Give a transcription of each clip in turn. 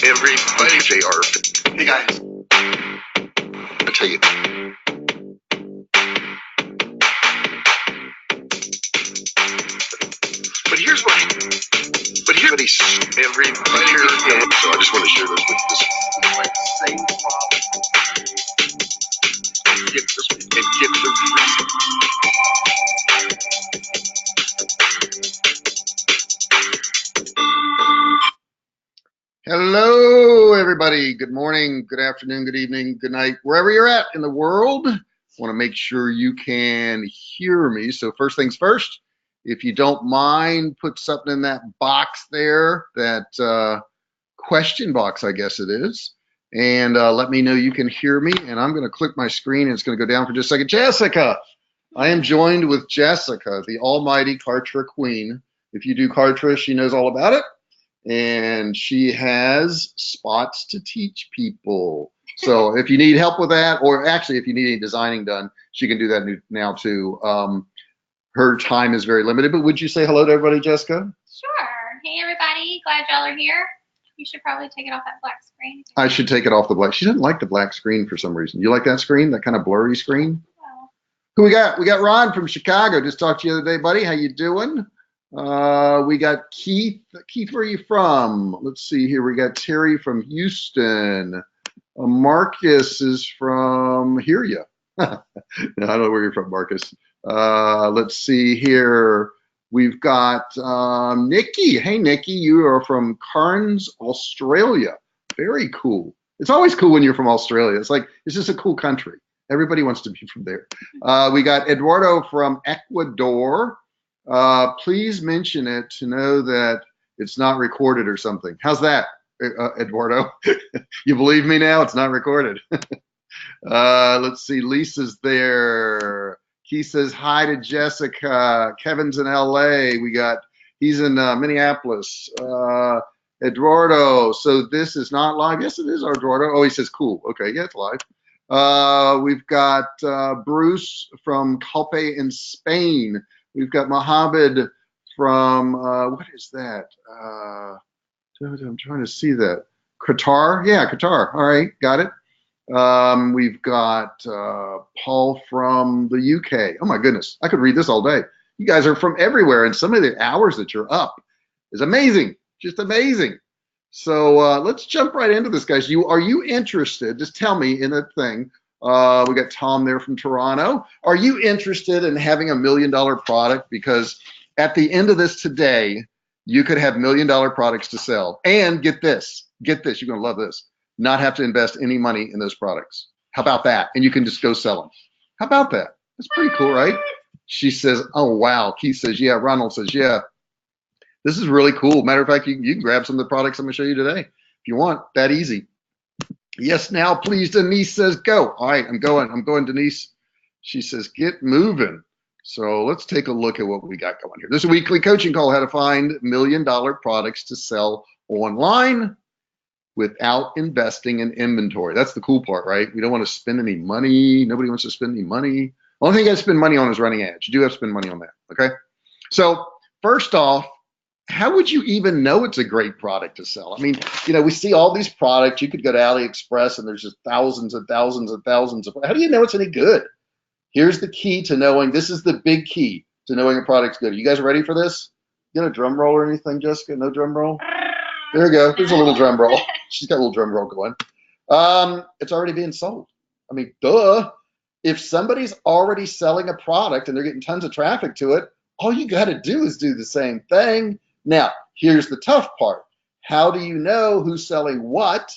everybody, JR. Hey guys, I'll tell you. But here's what. But everybody here. So I just want to share this with this. Like same problem. And get the reason. Hello, everybody. Good morning, good afternoon, good evening, good night, wherever you're at in the world. I want to make sure you can hear me. So first things first, if you don't mind, put something in that box there, that question box, I guess it is, and let me know you can hear me. And I'm going to click my screen, and it's going to go down for just a second. Jessica, I am joined with Jessica, the almighty card trick queen. If you do card trick, she knows all about it. And she has spots to teach people. So if you need help with that, or actually if you need any designing done, she can do that now too. Her time is very limited, but would you say hello to everybody, Jessica? Sure. Hey everybody, glad y'all are here. You should probably take it off that black screen. I should take it off the black. She doesn't like the black screen for some reason. You like that screen, that kind of blurry screen? Oh. Who we got? We got Ron from Chicago. Just talked to you the other day, buddy. How you doing? We got Keith. Keith, where are you from? Let's see here. We got Terry from Houston. Marcus is from here. No, I don't know where you're from, Marcus. Let's see here. We've got Nikki. Hey, Nikki, you are from Cairns, Australia. Very cool. It's always cool when you're from Australia. It's just a cool country. Everybody wants to be from there. We got Eduardo from Ecuador. Please mention it to know that it's not recorded or something. How's that, Eduardo? You believe me now? It's not recorded. Let's see. Lisa's there. He says hi to Jessica. Kevin's in LA. He's in Minneapolis. Eduardo. So this is not live. Yes, it is, Eduardo. Oh, he says cool. Okay, yeah, it's live. We've got Bruce from Calpe in Spain. We've got Mohammed from, what is that? I'm trying to see that. Qatar? Yeah, Qatar. All right, got it. We've got Paul from the UK. Oh my goodness, I could read this all day. You guys are from everywhere, and some of the hours that you're up is amazing, just amazing. So let's jump right into this, guys. Are you interested? Just tell me in that thing. We got Tom there from Toronto. Are you interested in having $1 million product? Because at the end of this today, you could have $1 million products to sell. And get this, you're gonna love this. Not have to invest any money in those products. How about that? And you can just go sell them. How about that? That's pretty cool, right? She says, oh wow. Keith says, yeah. Ronald says, yeah. This is really cool. Matter of fact, you can grab some of the products I'm gonna show you today if you want. That easy. Yes, now please. Denise says go. All right, I'm going, Denise. She says get moving. So let's take a look at what we got going here. This is a weekly coaching call, how to find $1 million products to sell online without investing in inventory. That's the cool part, right? We don't want to spend any money. Nobody wants to spend any money. Only thing you got to spend money on is running ads. You do have to spend money on that, okay? So first off, how would you even know it's a great product to sell? I mean, we see all these products. You could go to AliExpress and there's just thousands and thousands and thousands of. How do you know it's any good? Here's the key to knowing. This is the big key to knowing a product's good. You guys ready for this? You got a drum roll or anything, Jessica? No drum roll? There we go. There's a little drum roll. She's got a little drum roll going. It's already being sold. I mean, duh. If somebody's already selling a product and they're getting tons of traffic to it, all you got to do is do the same thing. Now, here's the tough part. How do you know who's selling what?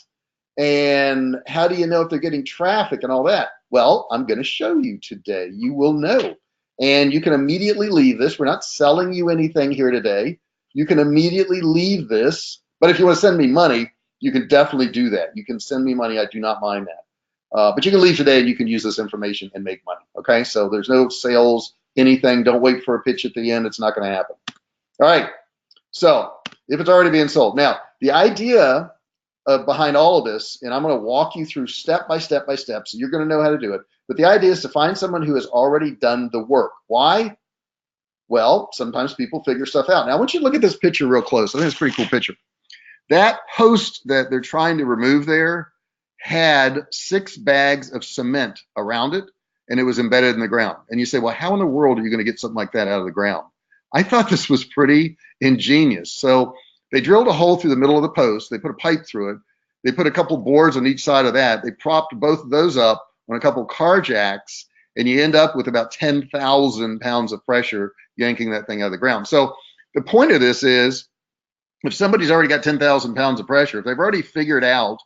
And how do you know if they're getting traffic and all that? Well, I'm going to show you today. You will know. And you can immediately leave this. We're not selling you anything here today. You can immediately leave this. But if you want to send me money, you can definitely do that. You can send me money. I do not mind that. But you can leave today and you can use this information and make money. Okay, so there's no sales, anything. Don't wait for a pitch at the end. It's not going to happen. All right. So if it's already being sold. Now, the idea behind all of this, and I'm going to walk you through step by step by step, so you're going to know how to do it. But the idea is to find someone who has already done the work. Why? Well, sometimes people figure stuff out. Now, I want you to look at this picture real close. I think it's a pretty cool picture. That post that they're trying to remove there had 6 bags of cement around it, and it was embedded in the ground. And you say, well, how in the world are you going to get something like that out of the ground? I thought this was pretty ingenious. So they drilled a hole through the middle of the post. They put a pipe through it. They put a couple boards on each side of that. They propped both of those up on a couple car jacks, and you end up with about 10,000 pounds of pressure yanking that thing out of the ground. So the point of this is, if somebody's already got 10,000 pounds of pressure, if they've already figured out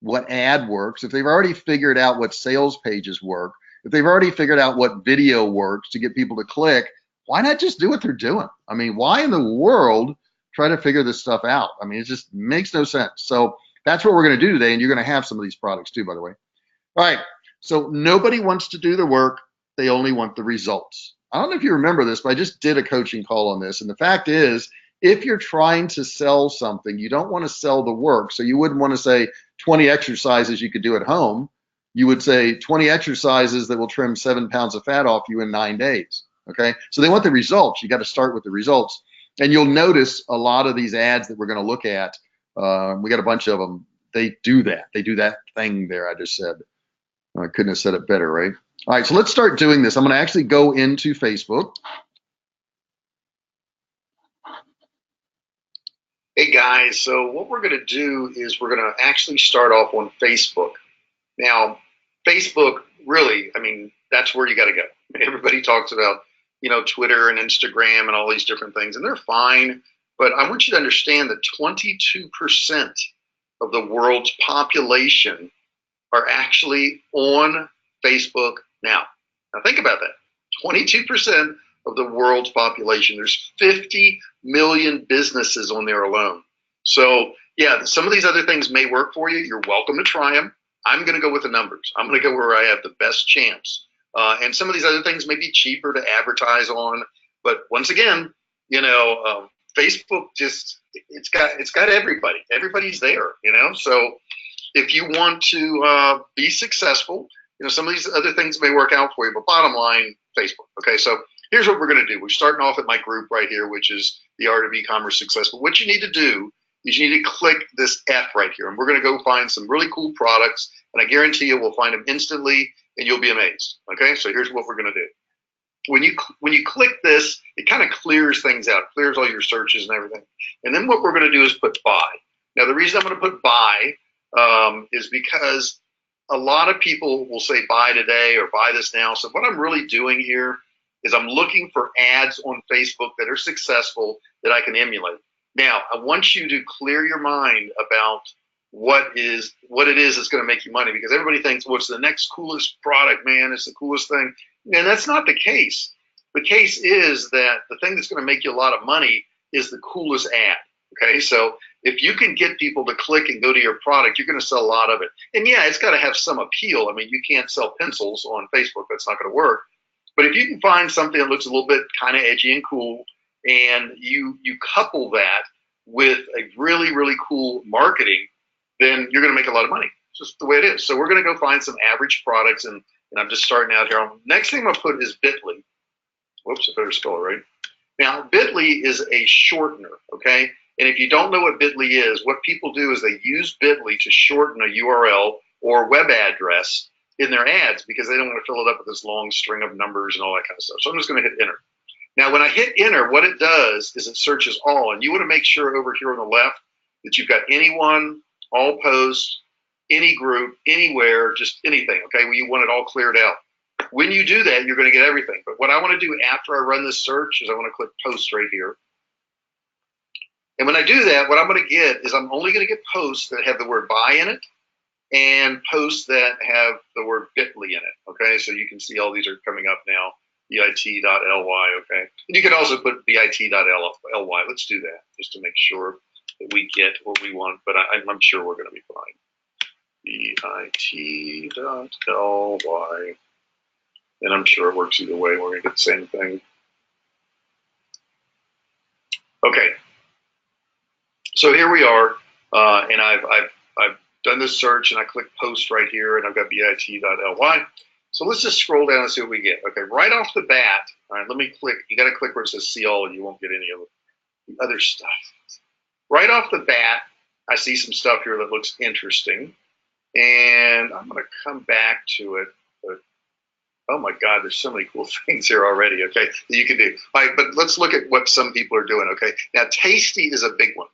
what ad works, if they've already figured out what sales pages work, if they've already figured out what video works to get people to click, why not just do what they're doing? I mean, why in the world try to figure this stuff out? I mean, it just makes no sense. So that's what we're going to do today. And you're going to have some of these products too, by the way. All right. So nobody wants to do the work. They only want the results. I don't know if you remember this, but I just did a coaching call on this. And the fact is, if you're trying to sell something, you don't want to sell the work. So you wouldn't want to say 20 exercises you could do at home. You would say 20 exercises that will trim 7 pounds of fat off you in 9 days. Okay. So they want the results. You got to start with the results. And you'll notice a lot of these ads that we're going to look at. We got a bunch of them. They do that. They do that thing there I just said. I couldn't have said it better, right? All right, so let's start doing this. I'm going to actually go into Facebook. Hey guys, so what we're going to do is we're going to actually start off on Facebook. Now, Facebook, really, I mean, that's where you got to go. Everybody talks about, you know, Twitter and Instagram and all these different things, and they're fine. But I want you to understand that 22% of the world's population are actually on Facebook now. Now think about that. 22% of the world's population. There's 50 million businesses on there alone. So yeah, some of these other things may work for you. You're welcome to try them. I'm going to go with the numbers. I'm going to go where I have the best chance. And some of these other things may be cheaper to advertise on. But once again, you know, Facebook just, it's got everybody. Everybody's there, you know. So if you want to be successful, you know, some of these other things may work out for you, but bottom line, Facebook. Okay, so here's what we're going to do. We're starting off at my group right here, which is the Art of E-Commerce Successful. What you need to do is you need to click this F right here, and we're going to go find some really cool products, and I guarantee you we'll find them instantly, and you'll be amazed. Okay, so here's what we're going to do. When you click this, it kind of clears things out, clears all your searches and everything. And then what we're going to do is put buy. Now, the reason I'm going to put buy is because a lot of people will say buy today or buy this now. So what I'm really doing here is I'm looking for ads on Facebook that are successful that I can emulate. Now, I want you to clear your mind about what it is that's going to make you money, because everybody thinks, what's the next coolest product, man? It's the coolest thing. And that's not the case. The case is that the thing that's going to make you a lot of money is the coolest ad. Okay, so if you can get people to click and go to your product, you're going to sell a lot of it. And yeah, it's got to have some appeal. I mean, you can't sell pencils on Facebook. That's not going to work. But if you can find something that looks a little bit kind of edgy and cool, and you couple that with a really, really cool marketing, then you're going to make a lot of money. It's just the way it is. So we're going to go find some average products, and I'm just starting out here. Next thing I'm going to put is Bitly. Whoops, I better spell it right. Now, Bitly is a shortener, okay? And if you don't know what Bitly is, what people do is they use Bitly to shorten a URL or web address in their ads because they don't want to fill it up with this long string of numbers and all that kind of stuff. So I'm just going to hit enter. Now, when I hit enter, what it does is it searches all. And you want to make sure over here on the left that you've got anyone, all posts, any group, anywhere, just anything, okay? Well, you want it all cleared out. When you do that, you're going to get everything. But what I want to do after I run this search is I want to click post right here. And when I do that, what I'm going to get is I'm only going to get posts that have the word buy in it and posts that have the word Bitly in it. Okay, so you can see all these are coming up now, bit.ly. Okay, and you can also put bit.ly. Let's do that just to make sure that we get what we want, but I'm sure we're going to be fine. bit.ly. And I'm sure it works either way. We're going to get the same thing. Okay. So here we are, and I've done this search, and I click post right here, and I've got bit.ly. So let's just scroll down and see what we get. Okay, right off the bat, all right, let me click. You got to click where it says see all, and you won't get any of the other stuff. Right off the bat, I see some stuff here that looks interesting, and I'm going to come back to it. But oh my God, there's so many cool things here already. Okay, that you can do. All right, but let's look at what some people are doing. Okay, now Tasty is a big one.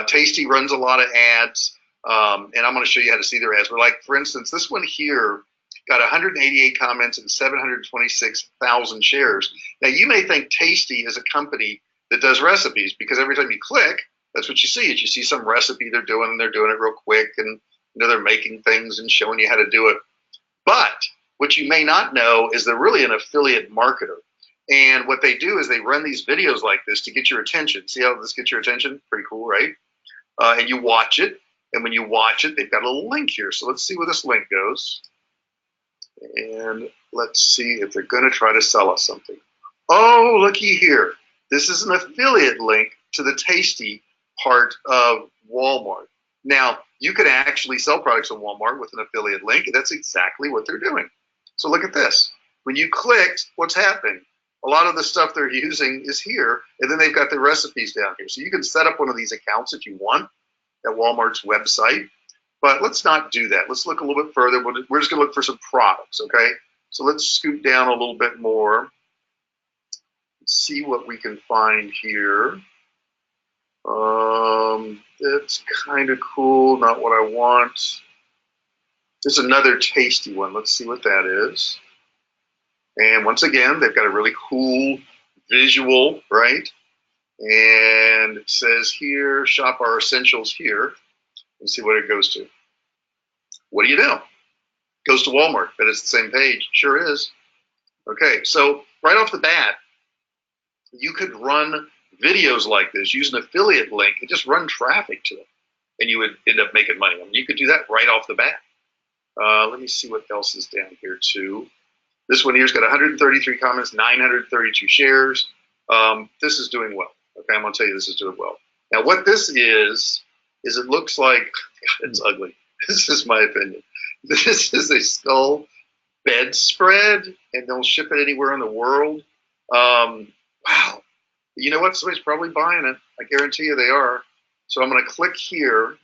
Tasty runs a lot of ads, and I'm going to show you how to see their ads. But like, for instance, this one here got 188 comments and 726,000 shares. Now, you may think Tasty is a company that does recipes, because every time you click, that's what you see. Is you see some recipe they're doing, and they're doing it real quick, and they're making things and showing you how to do it. But what you may not know is they're really an affiliate marketer. And what they do is they run these videos like this to get your attention. See how this gets your attention? Pretty cool, right? And you watch it. And when you watch it, they've got a little link here. So let's see where this link goes. And let's see if they're going to try to sell us something. Oh, looky here. This is an affiliate link to the Tasty part of Walmart. Now, you could actually sell products on Walmart with an affiliate link, and that's exactly what they're doing. So look at this. When you clicked, what's happening? A lot of the stuff they're using is here, and then they've got the recipes down here. So you can set up one of these accounts if you want at Walmart's website, but let's not do that. Let's look a little bit further. We're just going to look for some products, okay? So let's scoot down a little bit more. Let's see what we can find here. That's kind of cool, not what I want. There's another Tasty one. Let's see what that is. And once again, they've got a really cool visual, right? And it says here, shop our essentials here. And see what it goes to. What do you know? Goes to Walmart, but it's the same page. Sure is. Okay, so right off the bat, you could run videos like this, use an affiliate link, and just run traffic to them, and you would end up making money. I mean, you could do that right off the bat. Let me see what else is down here too. This one here's got 133 comments, 932 shares. This is doing well. Okay, I'm going to tell you this is doing well. Now, what this is it looks like, God, it's ugly. This is my opinion. This is a skull bedspread, and they'll ship it anywhere in the world. Wow. You know what? Somebody's probably buying it. I guarantee you they are. So I'm going to click here,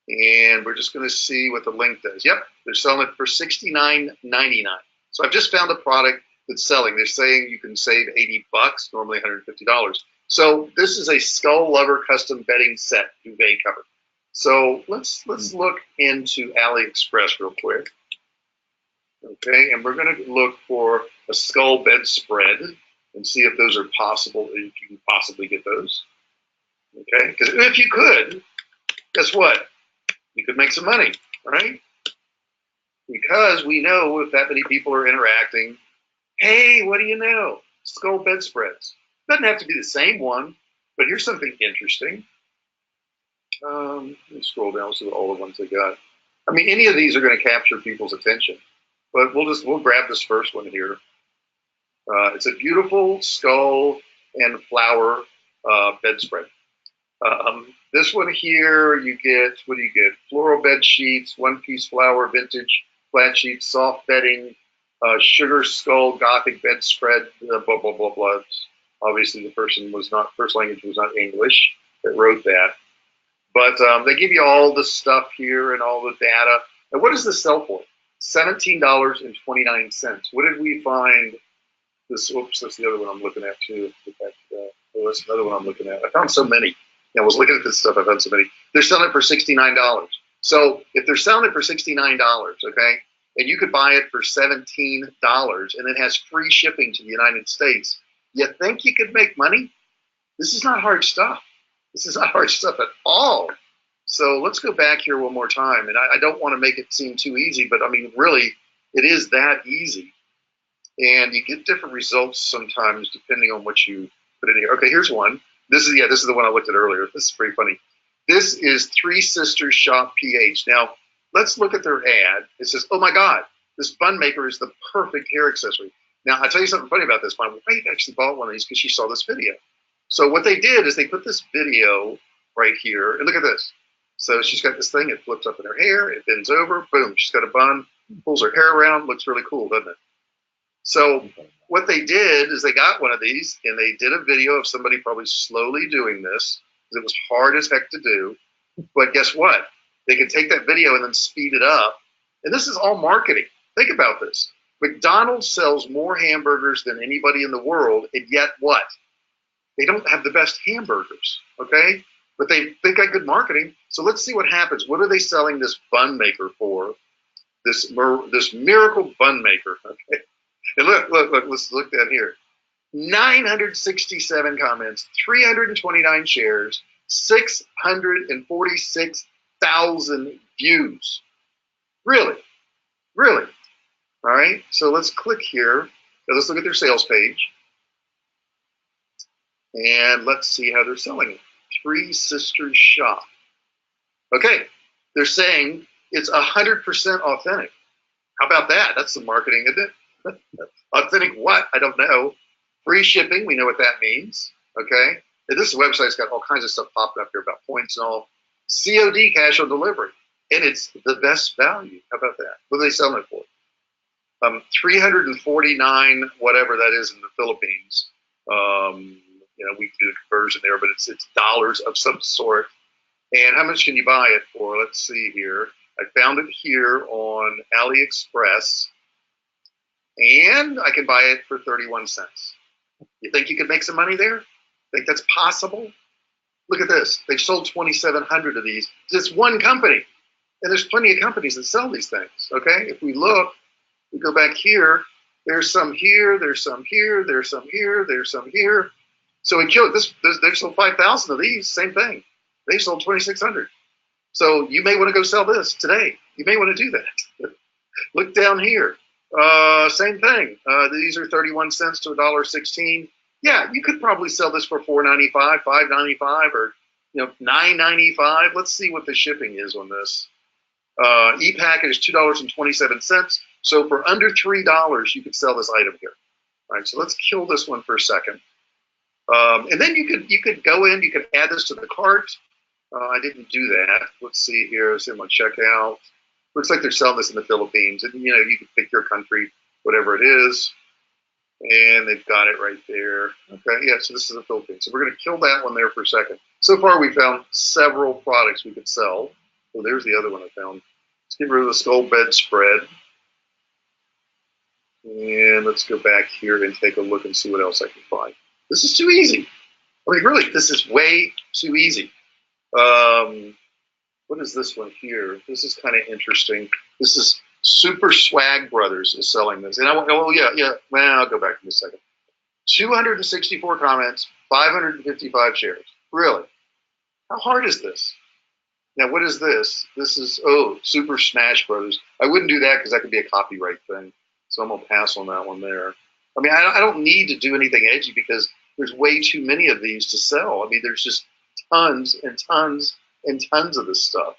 and we're just going to see what the link does. Yep, they're selling it for $69.99. So I've just found a product that's selling. They're saying you can save $80, normally $150. So this is a Skull Lover custom bedding set duvet cover. So let's look into AliExpress real quick. Okay, and we're going to look for a skull bedspread and see if those are possible, if you can possibly get those. Okay, because if you could, guess what? You could make some money, right? Because we know if that many people are interacting, hey, what do you know? Skull bedspreads. Doesn't have to be the same one, but here's something interesting. Let me scroll down to all the ones they got. I mean, any of these are going to capture people's attention, but we'll grab this first one here. It's a beautiful skull and flower bedspread. This one here, you get, what do you get? Floral bed sheets, one-piece flower, vintage flat sheets, soft bedding, sugar skull gothic bedspread, blah, blah, blah, blah. Obviously, the person was not, first language was not English that wrote that. But they give you all the stuff here and all the data. And what does this sell for? $17.29. What did we find? This, oops, that's the other one I'm looking at too. Oh, that's another one I'm looking at. I found so many. I was looking at this stuff. I found so many. They're selling it for $69. So if they're selling it for $69, okay, and you could buy it for $17, and it has free shipping to the United States, you think you could make money? This is not hard stuff. This is not hard stuff at all. So let's go back here one more time. And I don't want to make it seem too easy, but I mean, really, it is that easy. And you get different results sometimes depending on what you put in here. Okay, here's one. This is the one I looked at earlier. This is pretty funny. This is Three Sisters Shop PH. Now, let's look at their ad. It says, oh my God, this bun maker is the perfect hair accessory. Now, I'll tell you something funny about this. My wife actually bought one of these because she saw this video. So what they did is they put this video right here, and look at this. So she's got this thing, it flips up in her hair, it bends over, boom, she's got a bun, pulls her hair around, looks really cool, doesn't it? So what they did is they got one of these, and they did a video of somebody probably slowly doing this, It was hard as heck to do. But guess what? They can take that video and then speed it up. And this is all marketing. Think about this. McDonald's sells more hamburgers than anybody in the world, and yet what? They don't have the best hamburgers, okay? But they've got good marketing. So let's see what happens. What are they selling this bun maker for? This miracle bun maker, okay? And look, let's look down here. 967 comments, 329 shares, 646,000 views. Really? Really? All right, so let's click here. So let's look at their sales page. And let's see how they're selling it. Three Sisters Shop. Okay, they're saying it's 100% authentic. How about that? That's some marketing, isn't it? Authentic what? I don't know. Free shipping, we know what that means. Okay, and this website's got all kinds of stuff popping up here about points and all. COD, cash on delivery, and it's the best value. How about that? What are they selling it for? 349, whatever that is in the Philippines. You know, we can do the conversion there, but it's dollars of some sort. And how much can you buy it for? Let's see here. I found it here on AliExpress, and I can buy it for 31 cents. You think you could make some money there? Think that's possible? Look at this. They've sold 2,700 of these. It's one company, and there's plenty of companies that sell these things. Okay, if we look, we go back here. There's some here. There's some here. There's some here. There's some here. So we killed this. They've sold 5,000 of these. Same thing. They sold 2,600. So you may want to go sell this today. You may want to do that. Look down here. Same thing. These are 31 cents to $1.16. Yeah, you could probably sell this for $4.95, $5.95, or $9.95. Let's see what the shipping is on this. E-packet is $2.27. So for under $3, you could sell this item here. All right, so let's kill this one for a second. And then you could go in, you could add this to the cart. I didn't do that. Let's see here. See on checkout. Looks like they're selling this in the Philippines, and you can pick your country, whatever it is, and they've got it right there. Okay, yeah. So this is the Philippines. So we're going to kill that one there for a second. So far, we found several products we could sell. Oh, there's the other one I found. Let's get rid of the skull bed spread, and let's go back here and take a look and see what else I can find. This is too easy. I mean, really, this is way too easy. What is this one here? This is kind of interesting. This is Super Swag Brothers is selling this. And Well, I'll go back in a second. 264 comments, 555 shares. Really? How hard is this? Now, what is this? This is, Super Smash Brothers. I wouldn't do that because that could be a copyright thing. So I'm going to pass on that one there. I mean, I don't need to do anything edgy because there's way too many of these to sell. I mean, there's just tons and tons and tons of this stuff.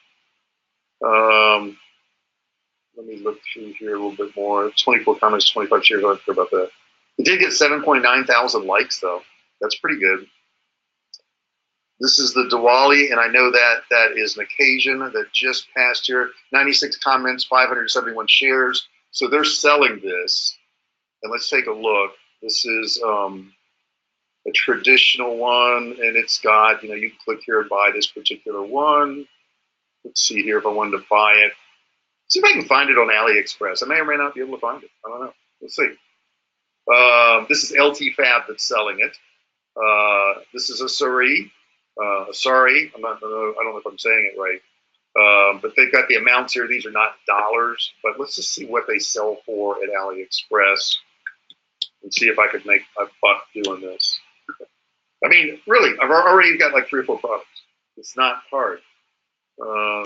Let me look through here a little bit more. 24 comments, 25 shares. I don't care about that. It did get 7.9 thousand likes, though. That's pretty good. This is the Diwali, and I know that is an occasion that just passed here. 96 comments, 571 shares. So they're selling this. And let's take a look. This is a traditional one, and it's got, you can click here and buy this particular one. Let's see here if I wanted to buy it. See if I can find it on AliExpress. I may or may not be able to find it. I don't know. Let's see. This is LT Fab that's selling it. This is a Sari. Sorry, I don't know if I'm saying it right. But they've got the amounts here. These are not dollars, but let's just see what they sell for at AliExpress and see if I could make a buck doing this. I mean, really, I've already got like 3 or 4 products. It's not hard. I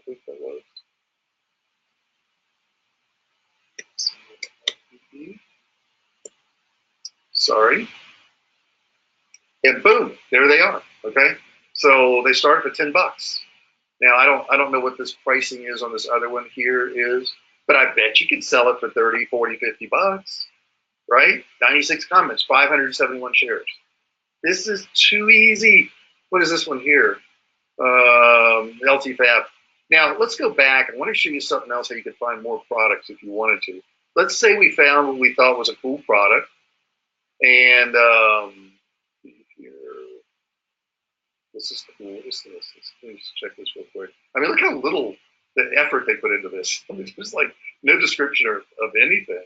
think that was. Sorry. And boom, there they are. Okay, so they start for $10. Now I don't know what this pricing is on this other one here is, but I bet you can sell it for 30, 40, 50 bucks, right? 96 comments, 571 shares. This is too easy. What is this one here? LT Fab. Now let's go back. I want to show you something else how you could find more products if you wanted to. Let's say we found what we thought was a cool product, and This is cool. What is this? Let me just check this real quick. I mean, look how little the effort they put into this. I mean, there's like no description of anything.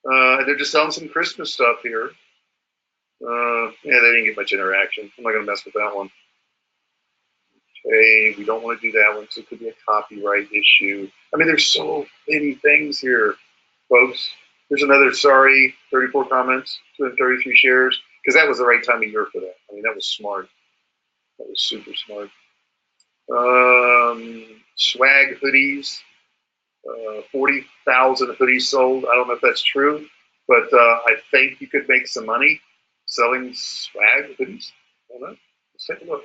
They're just selling some Christmas stuff here. Yeah, they didn't get much interaction. I'm not going to mess with that one. Okay, we don't want to do that one, so it could be a copyright issue. I mean, there's so many things here, folks. There's another, sorry, 34 comments, 233 shares, because that was the right time of year for that. I mean, that was smart. That was super smart. Swag hoodies, 40,000 hoodies sold. I don't know if that's true, but I think you could make some money selling swag hoodies. I don't know. Let's take a look.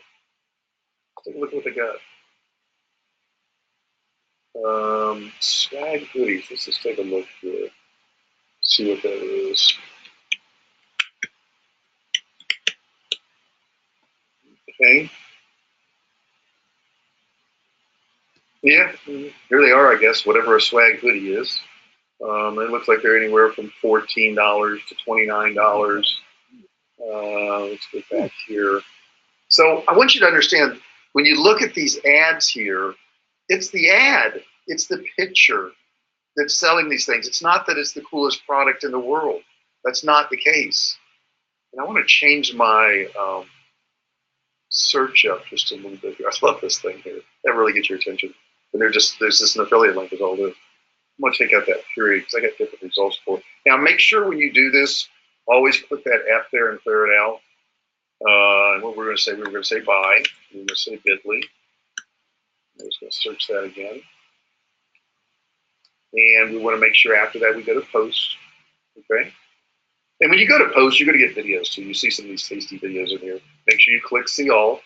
Let's take a look at what they got. Swag hoodies. Let's just take a look here. See what that is. Okay. Yeah, here they are, I guess, whatever a swag hoodie is. It looks like they're anywhere from $14 to $29. Let's get back here. So I want you to understand, when you look at these ads here, it's the ad, it's the picture that's selling these things. It's not that it's the coolest product in the world. That's not the case. And I want to change my search up just a little bit here. I love this thing here. That really gets your attention. And there's just an affiliate link is all this. I'm going to take out that period because I got different results for it. Now, make sure when you do this, always put that F there and clear it out. And what we're going to say, buy. We're going to say bit.ly. I'm just going to search that again. And we want to make sure after that we go to post. Okay. And when you go to post, you're going to get videos too. You see some of these tasty videos in here. Make sure you click see all.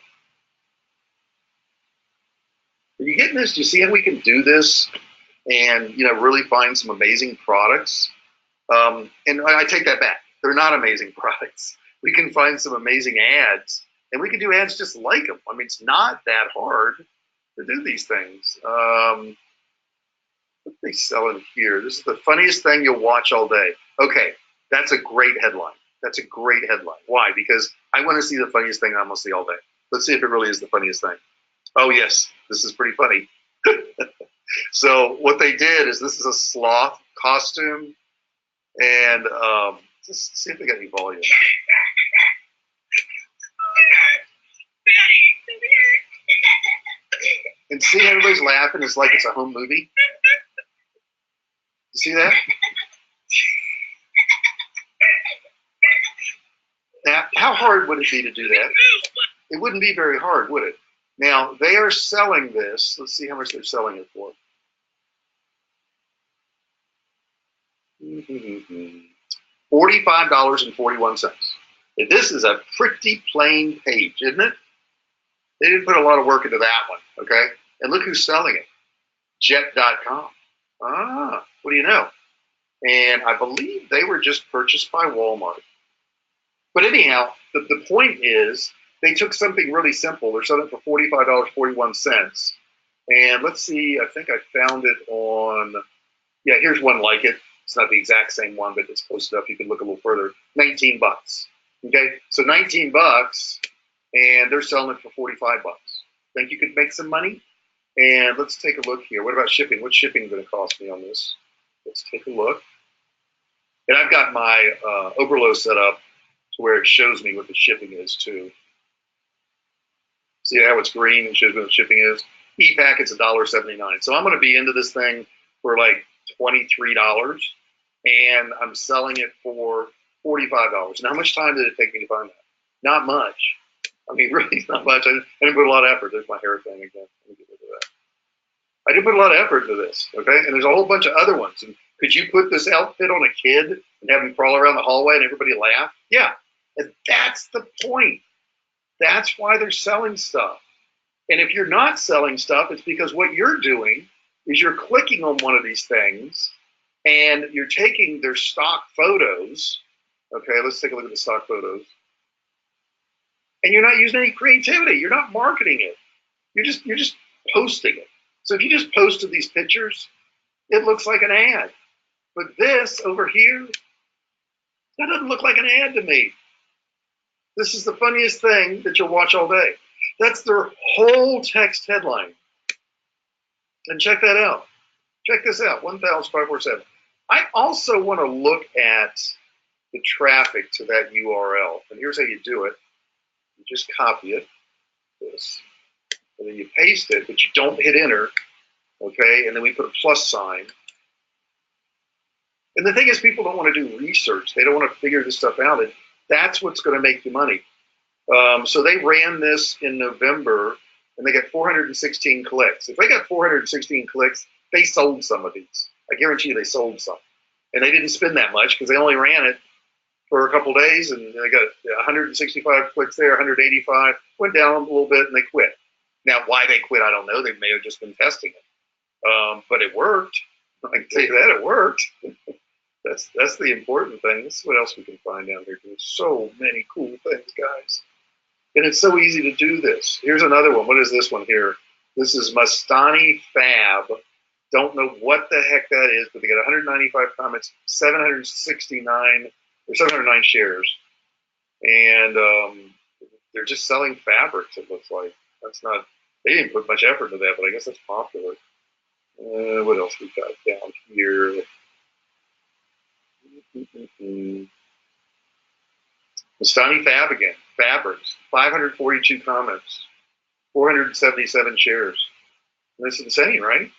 Are you getting this? Do you see how we can do this and really find some amazing products? And I take that back. They're not amazing products. We can find some amazing ads, and we can do ads just like them. I mean, it's not that hard to do these things. What are they selling here? This is the funniest thing you'll watch all day. Okay, that's a great headline. That's a great headline. Why? Because I want to see the funniest thing I'm going to see all day. Let's see if it really is the funniest thing. Oh, yes, this is pretty funny. So what they did is this is a sloth costume, and just see if they got any volume. And see, everybody's laughing. It's like it's a home movie. You see that? Now, how hard would it be to do that? It wouldn't be very hard, would it? Now, they are selling this. Let's see how much they're selling it for. $45.41. This is a pretty plain page, isn't it? They didn't put a lot of work into that one, okay? And look who's selling it. Jet.com. Ah, what do you know? And I believe they were just purchased by Walmart. But anyhow, the point is they took something really simple. They're selling it for $45.41. And let's see, I think I found it on, yeah, here's one like it. It's not the exact same one, but it's close enough. You can look a little further. 19 bucks. Okay, so 19 bucks, and they're selling it for 45 bucks. Think you could make some money? And let's take a look here. What about shipping? What's shipping going to cost me on this? Let's take a look. And I've got my Oberlo set up to where it shows me what the shipping is too. See how it's green and shows me what the shipping is? E-packet's $1.79. So I'm going to be into this thing for like $23, and I'm selling it for $45. And how much time did it take me to find that? Not much. I mean, really not much. I didn't put a lot of effort. There's my hair thing again. Let me get rid of that. I didn't put a lot of effort into this, okay? And there's a whole bunch of other ones. And could you put this outfit on a kid and have him crawl around the hallway and everybody laugh? Yeah. And that's the point. That's why they're selling stuff. And if you're not selling stuff, it's because what you're doing is you're clicking on one of these things and you're taking their stock photos. Okay, let's take a look at the stock photos. And you're not using any creativity. You're not marketing it. You're just posting it. So if you just posted these pictures, it looks like an ad. But this over here, that doesn't look like an ad to me. This is the funniest thing that you'll watch all day. That's their whole text headline. And check that out. Check this out, 1,547. I also want to look at the traffic to that URL. And here's how you do it. You just copy it, this, and then you paste it, but you don't hit enter, okay? And then we put a plus sign. And the thing is, people don't want to do research. They don't want to figure this stuff out. And that's what's going to make you money. So they ran this in November, and they got 416 clicks. If they got 416 clicks, they sold some of these. I guarantee you they sold some. And they didn't spend that much because they only ran it for a couple days, and they got 165 clicks there, 185, went down a little bit, and they quit. Now, why they quit, I don't know. They may have just been testing it. But it worked. I can tell you that, it worked. That's the important thing. This is what else we can find down here. There's so many cool things, guys. And it's so easy to do this. Here's another one. What is this one here? This is Mastani Fab. Don't know what the heck that is, but they got 195 comments, 769 or 709 shares. And they're just selling fabrics, it looks like. That's not, they didn't put much effort into that, but I guess that's popular. What else we got down here? Mastani Fab again. Fabrics. 542 comments. 477 shares. That's insane, right?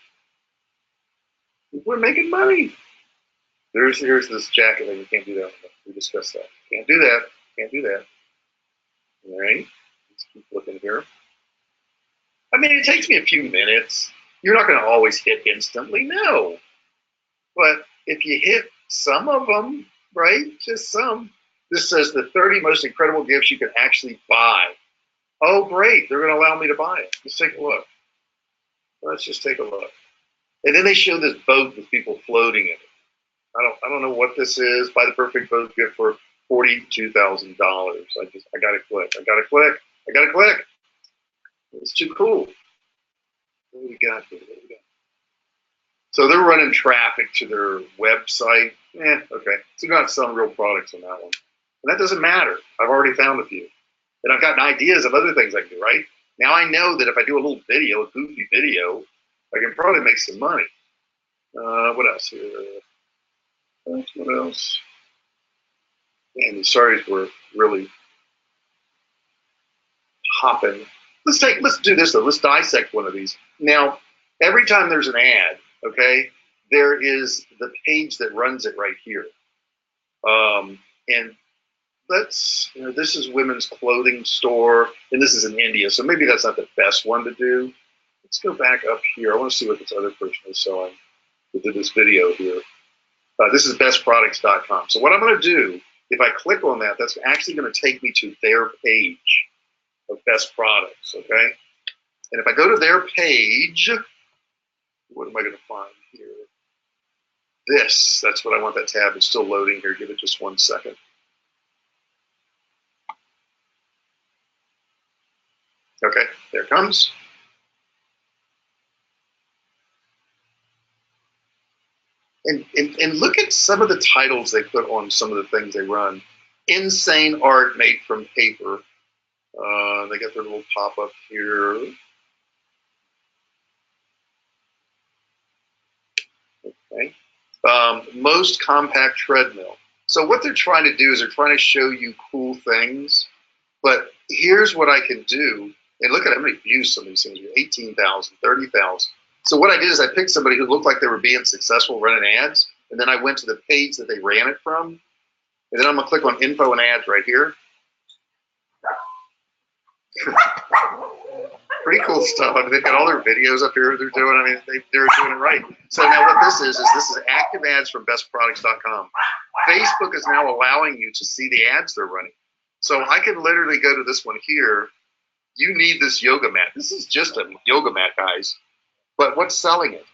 We're making money. Here's this jacket that you can't do that. We discussed that. Can't do that. Can't do that. All right. Let's keep looking here. I mean, it takes me a few minutes. You're not going to always hit instantly, no. But if you hit some of them, right, just some. This says the 30 most incredible gifts you can actually buy. Oh, great. They're going to allow me to buy it. Let's take a look. Let's just take a look. And then they show this boat with people floating in it. I don't know what this is. Buy the perfect boat gift for $42,000. I got to click. I got to click. I got to click. It's too cool. What do we got here? What do we got? So they're running traffic to their website. Okay. So they're not selling real products on that one. And that doesn't matter. I've already found a few. And I've gotten ideas of other things I can do, right? Now I know that if I do a little video, a goofy video, I can probably make some money. What else here? What else? Man, the stories were really hopping. Let's do this though. Let's dissect one of these. Now, every time there's an ad, okay, there is the page that runs it right here. And this is women's clothing store, and this is in India, so maybe that's not the best one to do. Let's go back up here. I want to see what this other person is selling who did this video here. This is bestproducts.com. So what I'm going to do, if I click on that, that's actually going to take me to their page of best products, okay? And if I go to their page, what am I going to find here? That's what I want that tab. It's still loading here. Give it just 1 second. Okay, there it comes. And look at some of the titles they put on some of the things they run. Insane art made from paper. They got their little pop-up here. Okay. Most compact treadmill. So what they're trying to do is they're trying to show you cool things. But here's what I can do. And look at how many views some of these things are. 18,000, 30,000. So what I did is I picked somebody who looked like they were being successful running ads, and then I went to the page that they ran it from, and then I'm going to click on info and ads right here. Pretty cool stuff. I mean, they've got all their videos up here they're doing. I mean, they're doing it right. So now what this is active ads from bestproducts.com. Facebook is now allowing you to see the ads they're running. So I can literally go to this one here. You need this yoga mat. This is just a yoga mat, guys. But what's selling it?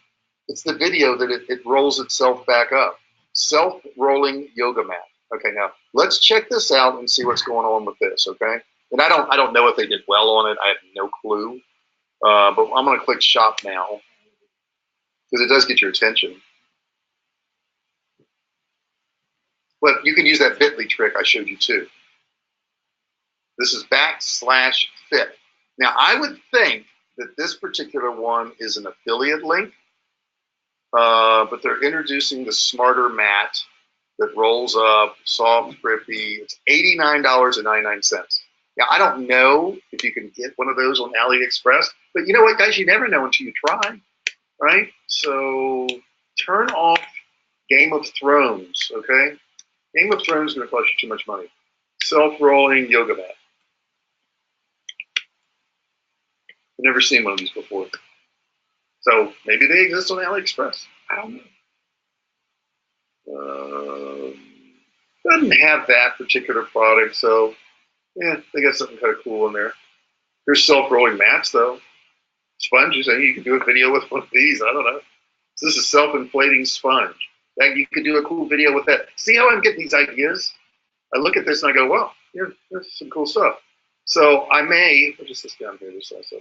It's the video that it rolls itself back up. Self-rolling yoga mat. Okay, now let's check this out and see what's going on with this, okay? And I don't know if they did well on it. I have no clue. But I'm going to click shop now because it does get your attention. But you can use that bit.ly trick I showed you too. This is /fit. Now, I would think that this particular one is an affiliate link, but they're introducing the smarter mat that rolls up, soft, grippy. It's $89.99. Now, I don't know if you can get one of those on AliExpress, but you know what, guys? You never know until you try, right? So turn off Game of Thrones, okay? Game of Thrones is going to cost you too much money. Self-rolling yoga mat. I've never seen one of these before. So maybe they exist on AliExpress. I don't know. Doesn't have that particular product, so yeah, they got something kind of cool in there. There's self-rolling mats, though. Sponges, I think you can do a video with one of these. I don't know. So this is self-inflating sponge. That you could do a cool video with that. See how I'm getting these ideas? I look at this and I go, wow, there's some cool stuff. So I may, what is this down here? This also.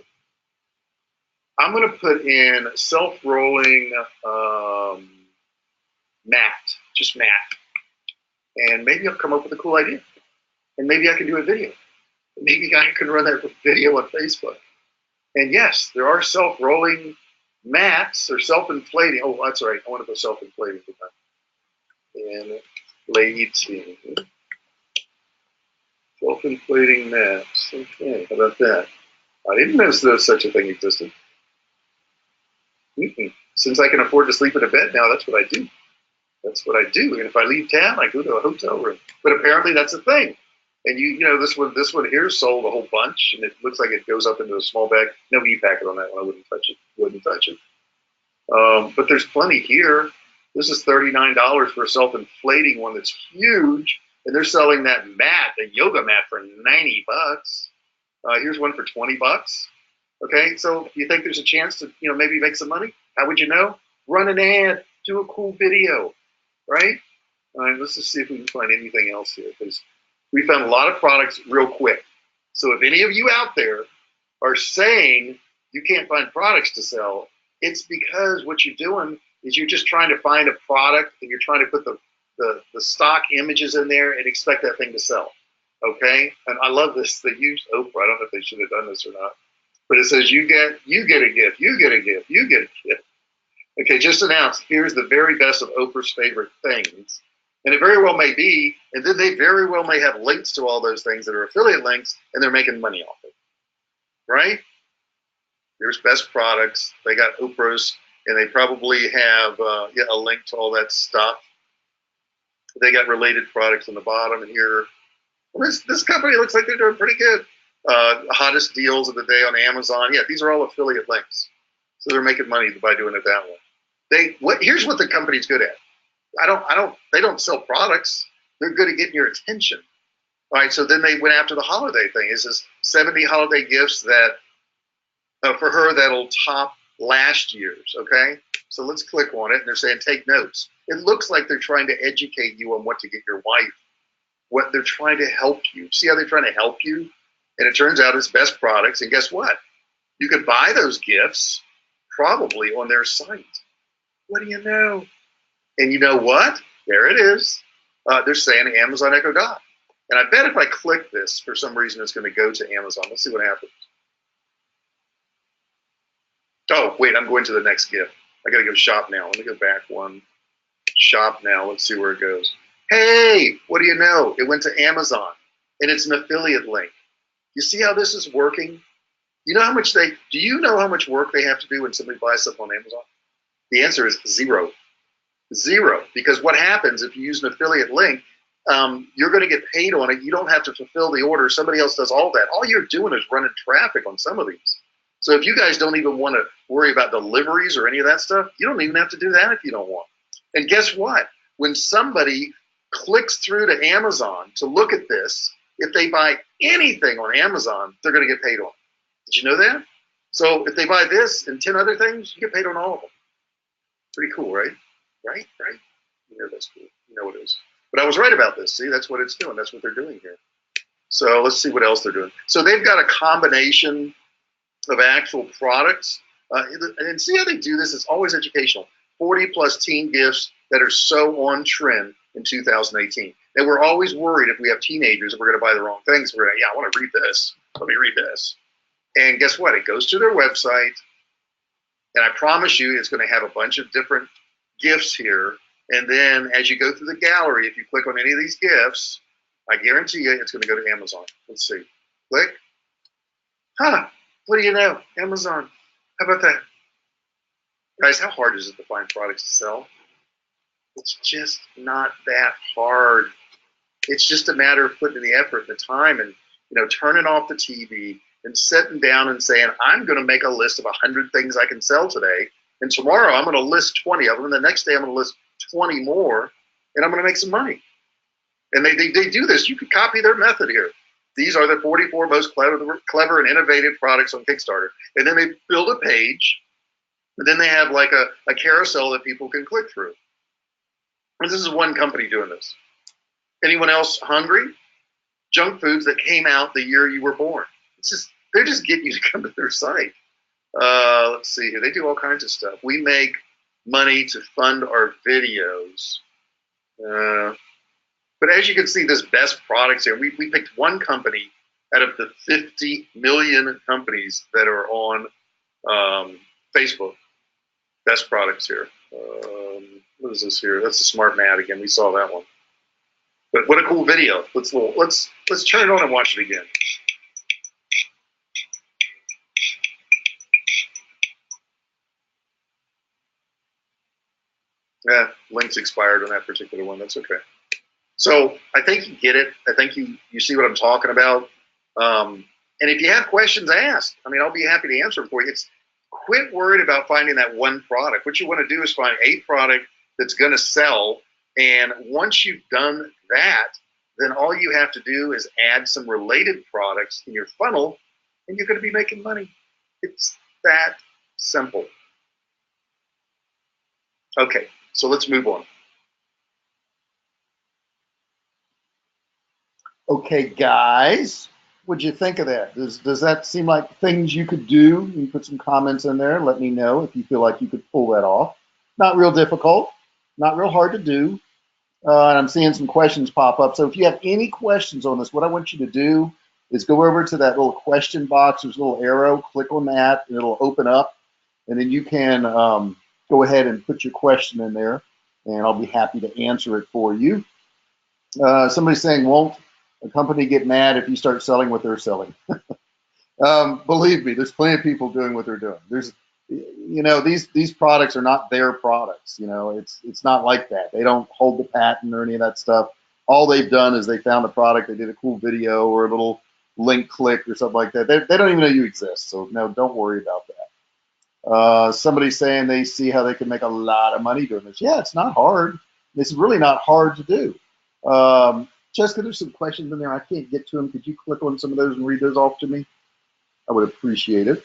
I'm going to put in self-rolling mat, just mat. And maybe I'll come up with a cool idea. And maybe I can do a video. Maybe I can run that video on Facebook. And yes, there are self-rolling mats or self-inflating. Oh, that's right. I want to go self-inflating. Inflating. Self-inflating mats. Okay, how about that? I didn't know there was such a thing existed. Since I can afford to sleep in a bed now, that's what I do. That's what I do. And if I leave town, I go to a hotel room. But apparently that's a thing. And you know, this one here sold a whole bunch, and it looks like it goes up into a small bag. No e-packet on that one. I wouldn't touch it. Wouldn't touch it. But there's plenty here. This is $39 for a self-inflating one that's huge, and they're selling that mat, the yoga mat, for $90. Here's one for $20. Okay, so you think there's a chance to, you know, maybe make some money? How would you know? Run an ad, do a cool video, right? All right, let's just see if we can find anything else here, because we found a lot of products real quick. So if any of you out there are saying you can't find products to sell, it's because what you're doing is you're just trying to find a product and you're trying to put the stock images in there and expect that thing to sell. Okay? And I love this. They used Oprah. I don't know if they should have done this or not. But it says you get a gift, you get a gift, you get a gift. Okay, just announced, here's the very best of Oprah's favorite things. And it very well may be, and then they very well may have links to all those things that are affiliate links, and they're making money off it. Right? There's best products. They got Oprah's, and they probably have a link to all that stuff. They got related products on the bottom, and here, well, this company looks like they're doing pretty good. Hottest deals of the day on Amazon. Yeah, these are all affiliate links. So they're making money by doing it that way. Here's what the company's good at. They don't sell products. They're good at getting your attention. All right, so then they went after the holiday thing. It's this 70 holiday gifts that, for her, that'll top last year's, okay? So let's click on it, and they're saying take notes. It looks like they're trying to educate you on what to get your wife, what they're trying to help you. See how they're trying to help you? And it turns out it's best products, and guess what? You could buy those gifts probably on their site. What do you know? And you know what? There it is. They're saying Amazon Echo Dot. And I bet if I click this, for some reason, it's going to go to Amazon. Let's see what happens. Oh, wait, I'm going to the next gift. I got to go shop now. Let me go back one. Shop now. Let's see where it goes. Hey, what do you know? It went to Amazon, and it's an affiliate link. You see how this is working? You know how much do you know how much work they have to do when somebody buys something on Amazon? The answer is zero. Zero. Because what happens if you use an affiliate link, you're going to get paid on it. You don't have to fulfill the order. Somebody else does all that. All you're doing is running traffic on some of these. So if you guys don't even want to worry about deliveries or any of that stuff, you don't even have to do that if you don't want. And guess what? When somebody clicks through to Amazon to look at this, if they buy anything on Amazon, they're going to get paid on it. Did you know that? So if they buy this and 10 other things, you get paid on all of them. Pretty cool, right? Right? You know that's cool. You know it is. But I was right about this. See, that's what it's doing. That's what they're doing here. So let's see what else they're doing. So they've got a combination of actual products. And see how they do this? It's always educational. 40+ teen gifts that are so on trend in 2018. And we're always worried if we have teenagers that we're going to buy the wrong things. We're going to, I want to read this. Let me read this. And guess what? It goes to their website, and I promise you it's going to have a bunch of different gifts here. And then as you go through the gallery, if you click on any of these gifts, I guarantee you it's going to go to Amazon. Let's see. Click. Huh. What do you know? Amazon. How about that? Guys, how hard is it to find products to sell? It's just not that hard. It's just a matter of putting in the effort and the time and, turning off the TV and sitting down and saying, I'm going to make a list of 100 things I can sell today. And tomorrow I'm going to list 20 of them. And the next day I'm going to list 20 more. And I'm going to make some money. And they do this. You can copy their method here. These are the 44 most clever and innovative products on Kickstarter. And then they build a page. And then they have like a carousel that people can click through. And this is one company doing this. Anyone else hungry? Junk foods that came out the year you were born. They're just getting you to come to their site. Let's see here. They do all kinds of stuff. We make money to fund our videos. But as you can see, this best products here, we picked one company out of the 50 million companies that are on Facebook. Best products here. What is this here? That's a smart mat again. We saw that one. But what a cool video. Let's turn it on and watch it again. Yeah, links expired on that particular one. That's okay. So I think you get it. I think you see what I'm talking about. And if you have questions, ask. I mean, I'll be happy to answer them for you. Quit worried about finding that one product. What you want to do is find a product that's going to sell. And once you've done that, then all you have to do is add some related products in your funnel, and you're going to be making money. It's that simple. Okay, so let's move on. Okay, guys, what'd you think of that? Does that seem like things you could do? You can put some comments in there. Let me know if you feel like you could pull that off. Not real difficult, not real hard to do. And I'm seeing some questions pop up. So if you have any questions on this, what I want you to do is go over to that little question box. There's a little arrow. Click on that, and it'll open up. And then you can go ahead and put your question in there, and I'll be happy to answer it for you. Somebody's saying, won't a company get mad if you start selling what they're selling? Believe me, there's plenty of people doing what they're doing. These products are not their products. It's not like that. They don't hold the patent or any of that stuff. All they've done is they found a product, they did a cool video or a little link click or something like that. They don't even know you exist. So no, don't worry about that. Somebody's saying they see how they can make a lot of money doing this. Yeah, it's not hard. It's really not hard to do. Jessica, there's some questions in there. I can't get to them. Could you click on some of those and read those off to me? I would appreciate it.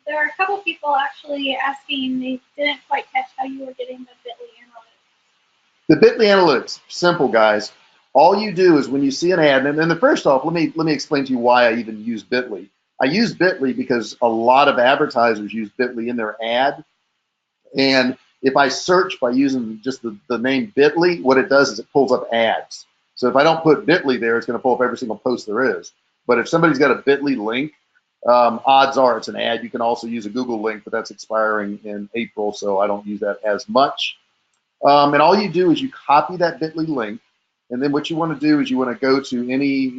There are a couple people actually asking, they didn't quite catch how you were getting the Bitly analytics. The Bitly analytics, simple, guys. All you do is when you see an ad, and then first off, let me explain to you why I even use Bitly. I use Bitly because a lot of advertisers use Bitly in their ad. And if I search by using just the name Bitly, what it does is it pulls up ads. So if I don't put Bitly there, it's going to pull up every single post there is. But if somebody's got a Bitly link, odds are it's an ad. You can also use a Google link, but that's expiring in April, so I don't use that as much. And all you do is you copy that Bitly link, and then what you want to do is you want to go to any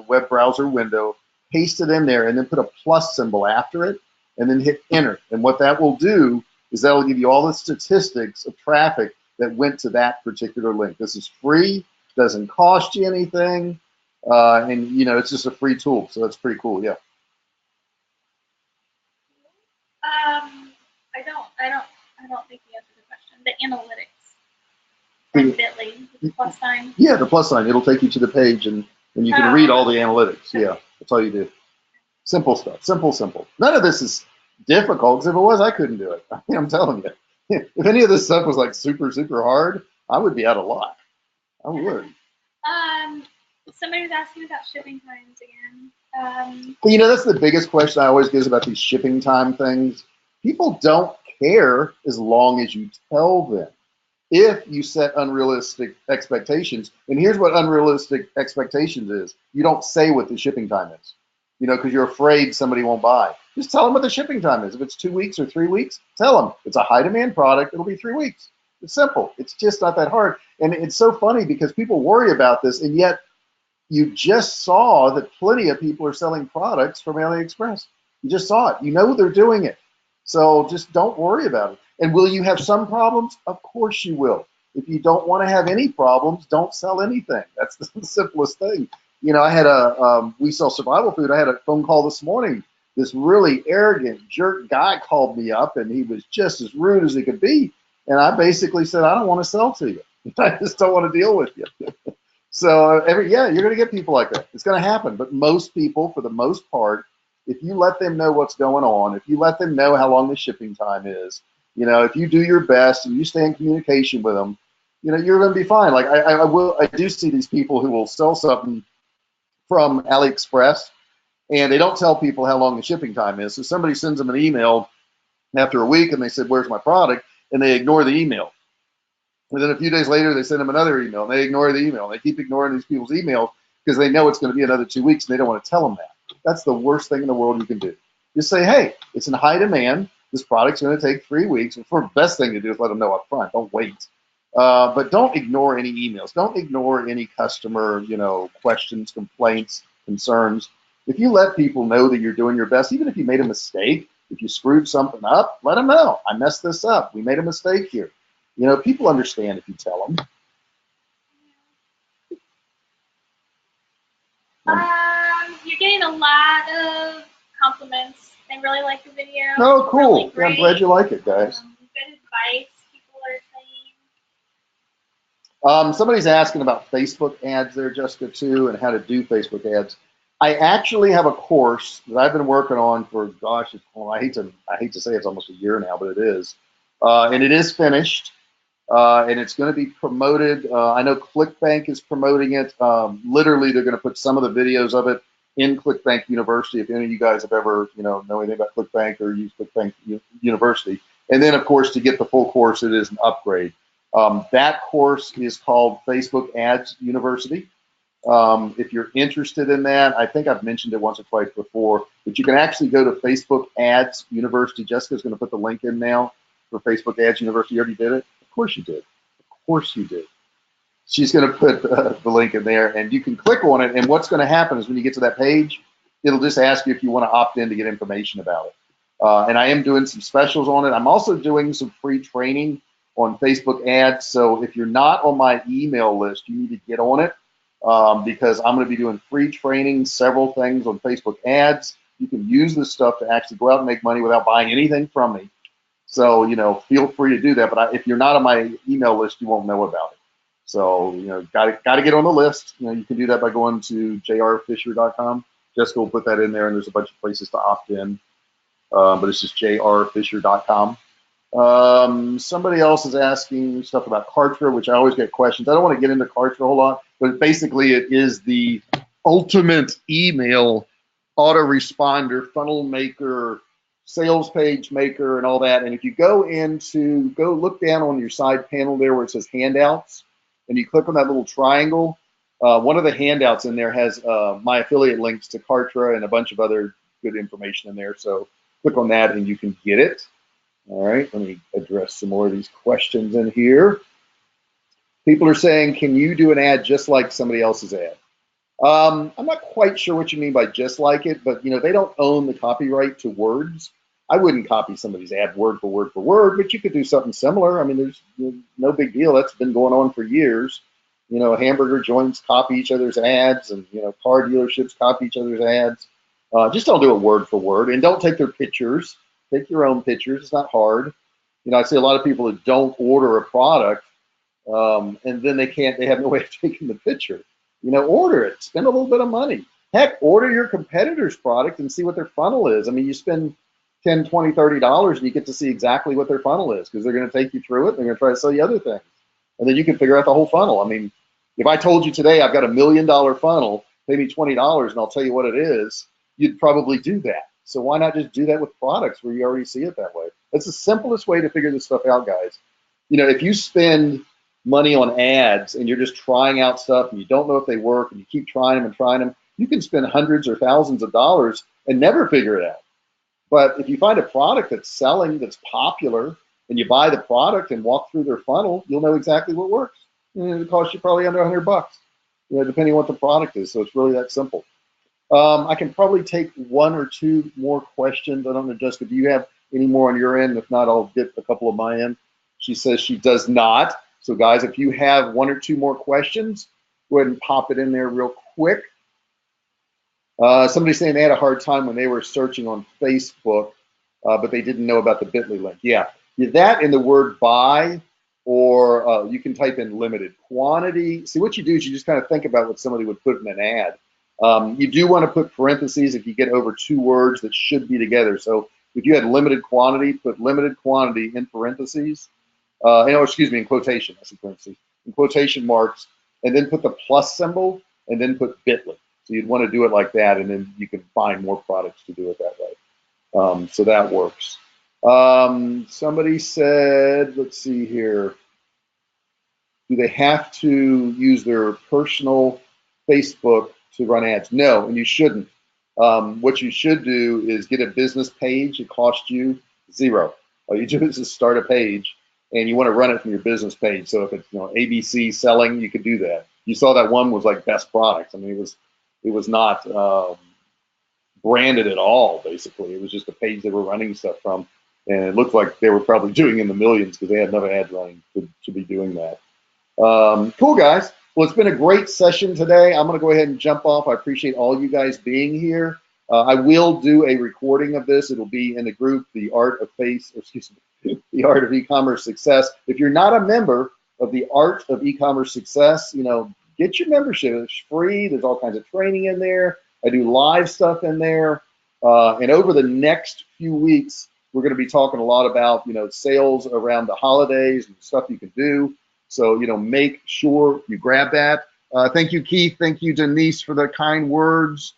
web browser window, paste it in there, and then put a plus symbol after it, and then hit enter. And what that will do is that'll give you all the statistics of traffic that went to that particular link. This is free, doesn't cost you anything, and it's just a free tool, so that's pretty cool. Yeah. I don't think you answered the question. The analytics from Bitly, the plus sign. Yeah, the plus sign. It'll take you to the page, and you can read all the analytics. Yeah, that's all you do. Simple stuff. Simple. None of this is difficult, because if it was, I couldn't do it. I'm telling you. If any of this stuff was like super, super hard, I would be out of luck. I would. Somebody was asking about shipping times again. Well, that's the biggest question I always get about these shipping time things. People don't care as long as you tell them. If you set unrealistic expectations, and here's what unrealistic expectations is. You don't say what the shipping time is. you know, because you're afraid somebody won't buy. Just tell them what the shipping time is. If it's 2 weeks or 3 weeks, tell them it's a high demand product. It'll be 3 weeks. It's simple. It's just not that hard. And it's so funny because people worry about this, and yet you just saw that plenty of people are selling products from AliExpress. You just saw it. You know they're doing it. So just don't worry about it. And will you have some problems? Of course you will. If you don't want to have any problems, don't sell anything. That's the simplest thing. You know, I had we sell survival food. I had a phone call this morning. This really arrogant jerk guy called me up, and he was just as rude as he could be. And I basically said, I don't want to sell to you. I just don't want to deal with you. So yeah, you're going to get people like that. It's going to happen. But most people, for the most part, if you let them know what's going on, if you let them know how long the shipping time is, you know, if you do your best and you stay in communication with them, you know, you're going to be fine. Like I do see these people who will sell something from AliExpress, and they don't tell people how long the shipping time is. So somebody sends them an email after a week, and they said, "Where's my product?" And they ignore the email. And then a few days later, they send them another email, and they ignore the email. They keep ignoring these people's emails because they know it's going to be another 2 weeks, and they don't want to tell them that. That's the worst thing in the world you can do. Just say, "Hey, it's in high demand. This product's going to take 3 weeks." And the best thing to do is let them know up front. Don't wait. But don't ignore any emails. Don't ignore any customer, you know, questions, complaints, concerns. If you let people know that you're doing your best, even if you made a mistake, if you screwed something up, let them know. I messed this up. We made a mistake here. You know, people understand if you tell them. You're getting a lot of compliments. They really like the video. Oh, cool. Really Yeah, I'm glad you like it, guys. Good advice, people are saying. Somebody's asking about Facebook ads there, Jessica, too, and how to do Facebook ads. I actually have a course that I've been working on for, gosh, I hate to say it's almost a year now, but it is. And it is finished. And it's going to be promoted. I know ClickBank is promoting it. Literally, they're going to put some of the videos of it in ClickBank University. If any of you guys have ever, know anything about ClickBank or use ClickBank University. And then, of course, to get the full course, it is an upgrade. That course is called Facebook Ads University. If you're interested in that, I think I've mentioned it once or twice before, but you can actually go to Facebook Ads University. Jessica's going to put the link in now for Facebook Ads University. You already did it? Of course you did. Of course you did. She's going to put the link in there, and you can click on it, and what's going to happen is when you get to that page, it'll just ask you if you want to opt in to get information about it. And I am doing some specials on it. I'm also doing some free training on Facebook ads. So if you're not on my email list, you need to get on it because I'm going to be doing free training, several things on Facebook ads. You can use this stuff to actually go out and make money without buying anything from me. So, feel free to do that. But if you're not on my email list, you won't know about it. So, got to get on the list. You can do that by going to jrfisher.com. Jessica will put that in there, and there's a bunch of places to opt in. But it's just jrfisher.com. Somebody else is asking stuff about Kartra, which I always get questions. I don't want to get into Kartra a whole lot, but basically it is the ultimate email autoresponder, funnel maker, sales page maker, and all that. And if you go look down on your side panel there where it says handouts, and you click on that little triangle, one of the handouts in there has my affiliate links to Kartra and a bunch of other good information in there. So click on that and you can get it. All right, let me address some more of these questions in here. People are saying, can you do an ad just like somebody else's ad? I'm not quite sure what you mean by just like it, but they don't own the copyright to words. I wouldn't copy somebody's ad word for word for word, but you could do something similar. I mean, there's no big deal. That's been going on for years. Hamburger joints copy each other's ads, and car dealerships copy each other's ads. Just don't do it word for word, and don't take their pictures. Take your own pictures. It's not hard. I see a lot of people that don't order a product, and then they have no way of taking the picture. Order it. Spend a little bit of money. Heck, order your competitor's product and see what their funnel is. I mean, you spend $10, $20, $30, and you get to see exactly what their funnel is because they're going to take you through it. They're going to try to sell you other things, and then you can figure out the whole funnel. I mean, if I told you today I've got $1 million funnel, pay me $20, and I'll tell you what it is, you'd probably do that. So why not just do that with products where you already see it that way? That's the simplest way to figure this stuff out, guys. If you spend money on ads and you're just trying out stuff and you don't know if they work and you keep trying them and trying them, You can spend hundreds or thousands of dollars and never figure it out. But if you find a product that's selling, that's popular, and you buy the product and walk through their funnel, you'll know exactly what works. And it costs you probably under $100, depending on what the product is. So it's really that simple. I can probably take one or two more questions. I don't know, Jessica, do you have any more on your end? If not, I'll get a couple of my end. She says she does not. So guys, if you have one or two more questions, go ahead and pop it in there real quick. Somebody's saying they had a hard time when they were searching on Facebook, but they didn't know about the bit.ly link. Yeah, that in the word buy, or you can type in limited quantity. See, what you do is you just kind of think about what somebody would put in an ad. You do want to put parentheses if you get over two words that should be together. So if you had limited quantity, put limited quantity in parentheses, in quotation, I said parentheses, in quotation marks, and then put the plus symbol, and then put bit.ly. So you'd want to do it like that, and then you can find more products to do it that way. So that works. Somebody said, let's see here, do they have to use their personal Facebook to run ads? No, and you shouldn't. What you should do is get a business page. It costs you $0. All you do is just start a page, and you want to run it from your business page. So if it's ABC selling, you could do that. You saw that one was like best products. I mean, it was not branded at all, basically. It was just a page they were running stuff from, and it looked like they were probably doing in the millions because they had another ad running to be doing that. Cool, guys. Well, it's been a great session today. I'm going to go ahead and jump off. I appreciate all you guys being here. I will do a recording of this. It'll be in the group, The Art of E-commerce Success. If you're not a member of The Art of E-commerce Success, get your membership. It's free. There's all kinds of training in there. I do live stuff in there. And over the next few weeks, we're going to be talking a lot about, sales around the holidays and stuff you can do. So, make sure you grab that. Thank you, Keith. Thank you, Denise, for the kind words.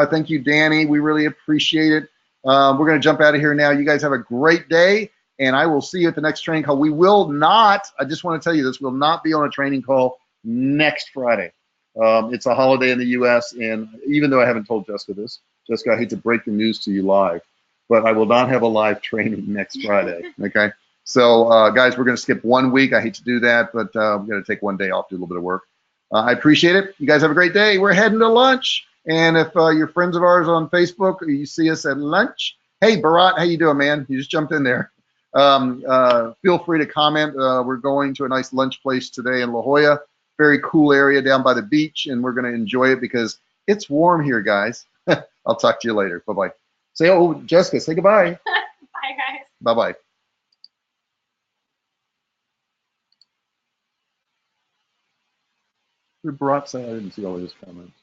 Thank you, Danny. We really appreciate it. We're going to jump out of here now. You guys have a great day, and I will see you at the next training call. We will not, I just want to tell you this, will not be on a training call next Friday. It's a holiday in the U.S., and even though I haven't told Jessica this, Jessica, I hate to break the news to you live, but I will not have a live training next Friday, okay? So, guys, we're going to skip 1 week. I hate to do that, but I'm going to take one day off, do a little bit of work. I appreciate it. You guys have a great day. We're heading to lunch, and if you're friends of ours on Facebook, or you see us at lunch, hey, Barat, how you doing, man? You just jumped in there. Feel free to comment. We're going to a nice lunch place today in La Jolla. Very cool area down by the beach, and we're going to enjoy it because it's warm here, guys. I'll talk to you later. Bye-bye. Jessica, say goodbye. Bye, guys. Bye-bye. Did Barat say? I didn't see all of his comments.